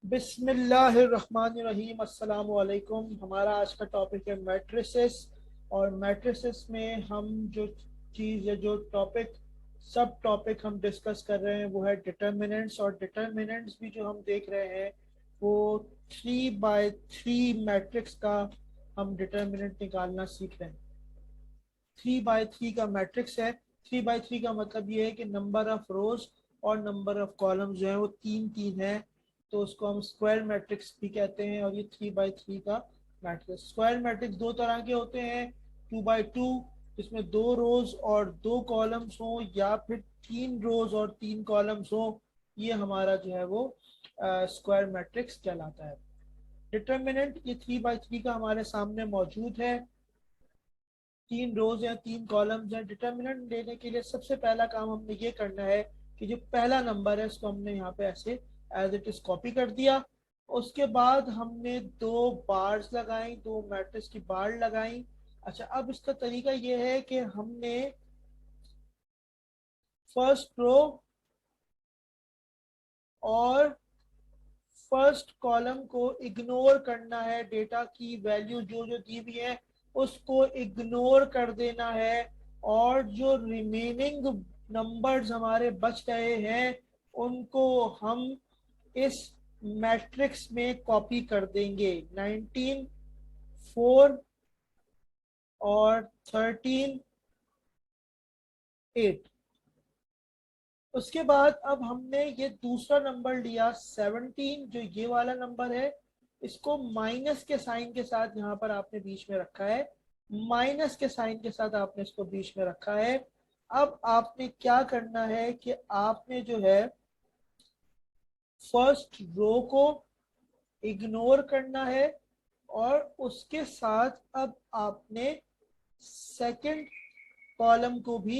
बिस्मिल्लाहिर्रहमानिर्रहीम। अस्सलाम वालेकुम। हमारा आज का टॉपिक है मैट्रिसेस। और मैट्रिसेस में हम जो चीज़ या जो टॉपिक सब टॉपिक हम डिस्कस कर रहे हैं वो है डिटर्मिनेंट्स। और डिटर्मिनेंट्स भी जो हम देख रहे हैं वो 3 बाय 3 मैट्रिक्स का हम डिटर्मिनेंट निकालना सीख रहे हैं। 3 बाय 3 का मैट्रिक्स है। 3 बाय 3 का मतलब ये है कि नंबर ऑफ रोज और नंबर ऑफ कॉलम जो है वो तीन तीन है, तो उसको हम स्क्वायर मैट्रिक्स भी कहते हैं। और ये 3 बाय 3 का मैट्रिक्स। स्क्वायर मैट्रिक्स दो तरह के होते हैं। 2 बाय 2 जिसमें 2 रोज और 2 कॉलम्स हों, या फिर 3 रोज और 3 कॉलम्स हों। ये हमारा जो है वो स्क्वायर मैट्रिक्स कहलाता है। डिटर्मिनेंट ये 3 बाय 3 का हमारे सामने मौजूद है। 3 रोज या 3 कॉलम्स हैं। डिटर्मिनेंट लेने के लिए सबसे पहला काम हमने ये करना है कि जो पहला नंबर है उसको हमने यहाँ पे ऐसे एज इट इज कॉपी कर दिया। उसके बाद हमने दो बार्स लगाई, दो मैट्रिक्स की बार लगाई। अच्छा, अब इसका तरीका ये है कि हमने फर्स्ट रो और फर्स्ट कॉलम को इग्नोर करना है। डेटा की वैल्यू जो जो दी हुई है उसको इग्नोर कर देना है। और जो रिमेनिंग नंबर्स हमारे बच गए हैं उनको हम इस मैट्रिक्स में कॉपी कर देंगे। 19, 4 और 13, 8। उसके बाद अब हमने ये दूसरा नंबर लिया 17, जो ये वाला नंबर है। इसको माइनस के साइन के साथ यहाँ पर आपने बीच में रखा है। माइनस के साइन के साथ आपने इसको बीच में रखा है। अब आपने क्या करना है कि आपने जो है फर्स्ट रो को इग्नोर करना है, और उसके साथ अब आपने सेकंड कॉलम को भी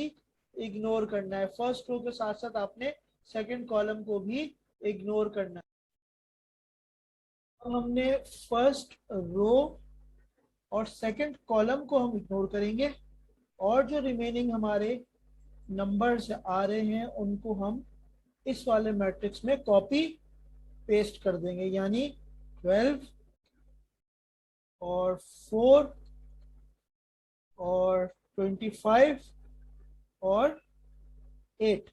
इग्नोर करना है। फर्स्ट रो के साथ साथ आपने सेकंड कॉलम को भी इग्नोर करना है। अब हमने फर्स्ट रो और सेकंड कॉलम को हम इग्नोर करेंगे, और जो रिमेनिंग हमारे नंबर्स आ रहे हैं उनको हम इस वाले मैट्रिक्स में कॉपी पेस्ट कर देंगे। यानी 12 और 4 और 25 और 8।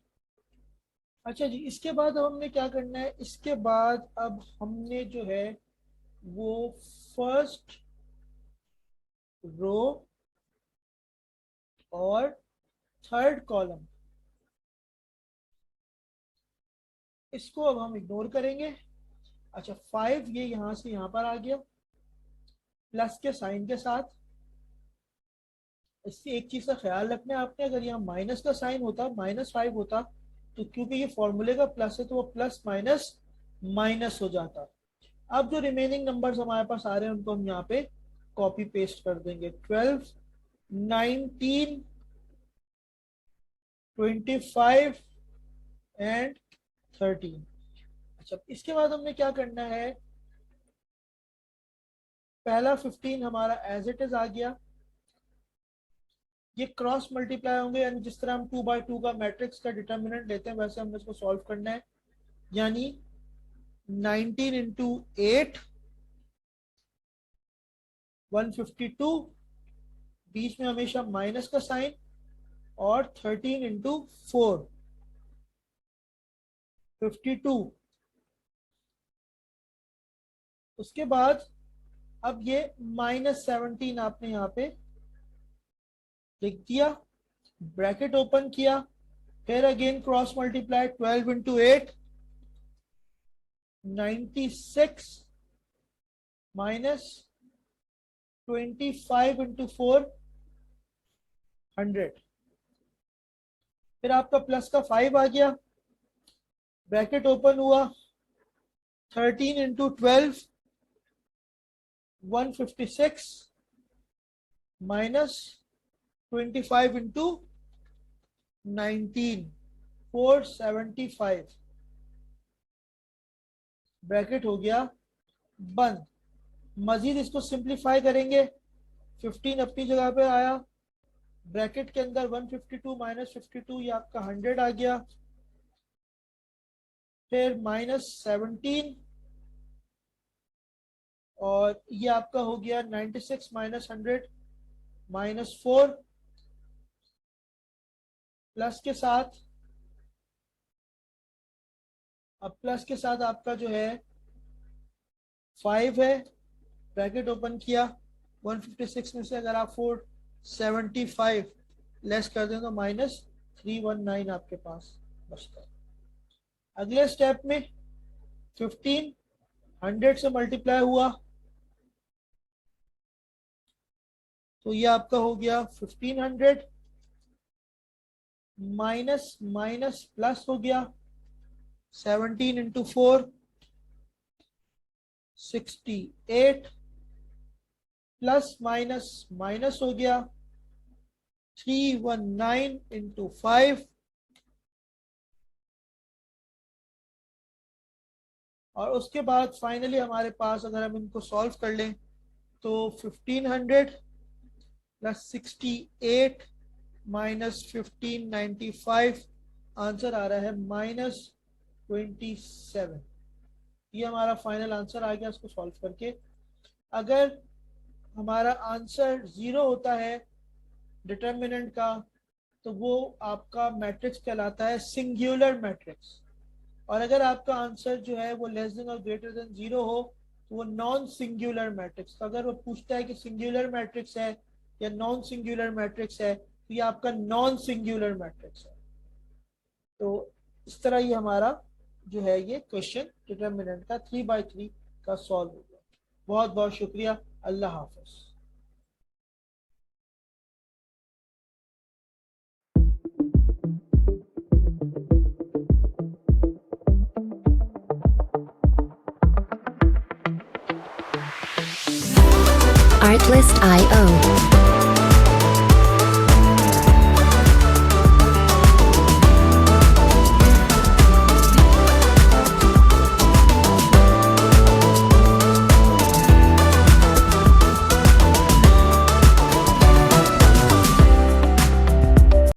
अच्छा जी, इसके बाद अब हमने क्या करना है? इसके बाद अब हमने जो है वो फर्स्ट रो और थर्ड कॉलम, इसको अब हम इग्नोर करेंगे। अच्छा, 5 ये यहाँ से यहाँ पर आ गया प्लस के साइन के साथ। इससे एक चीज का ख्याल रखना है आपने, अगर यहाँ माइनस का साइन होता, -5 होता, तो क्योंकि ये फॉर्मूले का प्लस है तो वो प्लस माइनस माइनस हो जाता। अब जो रिमेनिंग नंबर्स हमारे पास आ रहे हैं उनको हम यहाँ पे कॉपी पेस्ट कर देंगे। 12, 19, 25 एंड 13। अच्छा, इसके बाद हमने क्या करना है? पहला 15 हमारा एज इट इज आ गया। ये क्रॉस मल्टीप्लाई होंगे, यानी जिस तरह हम 2 बाय 2 का मैट्रिक्स का डिटर्मिनेंट लेते हैं वैसे हमने इसको सॉल्व करना है। यानी 19 × 8, 152, बीच में हमेशा माइनस का साइन, और 13 × 4, 52। उसके बाद अब ये -17 आपने यहाँ पे लिख दिया, ब्रैकेट ओपन किया, फिर अगेन क्रॉस मल्टीप्लाई। 12 × 8, 96 माइनस 25 × 4, 100। फिर आपका प्लस का 5 आ गया, ब्रैकेट ओपन हुआ। 13 × 12, 156 माइनस 25 × 19, 475। ब्रैकेट हो गया बंद। मजीद इसको सिंप्लीफाई करेंगे। 15 अपनी जगह पे आया, ब्रैकेट के अंदर 152 -52, ये आपका 100 आ गया। फिर -17 और ये आपका हो गया 96 माइनस 100 माइनस 4 प्लस के साथ, अब प्लस के साथ आपका जो है 5 है, ब्रैकेट ओपन किया, 156 में से अगर आप 475 लेस कर दें तो माइनस 319 आपके पास बचता है। अगले स्टेप में 15 100 से मल्टीप्लाई हुआ तो ये आपका हो गया 1500 माइनस माइनस प्लस हो गया 17 इंटू 4 68 प्लस माइनस माइनस हो गया 319 इंटू 5 और उसके बाद फाइनली हमारे पास अगर हम इनको सॉल्व कर लें तो 1500 प्लस 68 माइनस 1595 आंसर आ रहा है माइनस 27। ये हमारा फाइनल आंसर आ गया इसको सॉल्व करके। अगर हमारा आंसर 0 होता है डिटर्मिनेंट का तो वो आपका मैट्रिक्स कहलाता है सिंगुलर मैट्रिक्स, और अगर आपका आंसर जो है वो लेस देन और ग्रेटर देन 0 हो तो वो नॉन सिंगुलर मैट्रिक्स। तो अगर वो पूछता है कि सिंगुलर मैट्रिक्स है या नॉन सिंगुलर मैट्रिक्स है तो ये आपका नॉन सिंगुलर मैट्रिक्स है। तो इस तरह ये हमारा जो है ये क्वेश्चन डिटर्मिनेंट का 3/3 का सॉल्व हो गया। बहुत बहुत शुक्रिया, अल्लाह हाफिज। Artlist.io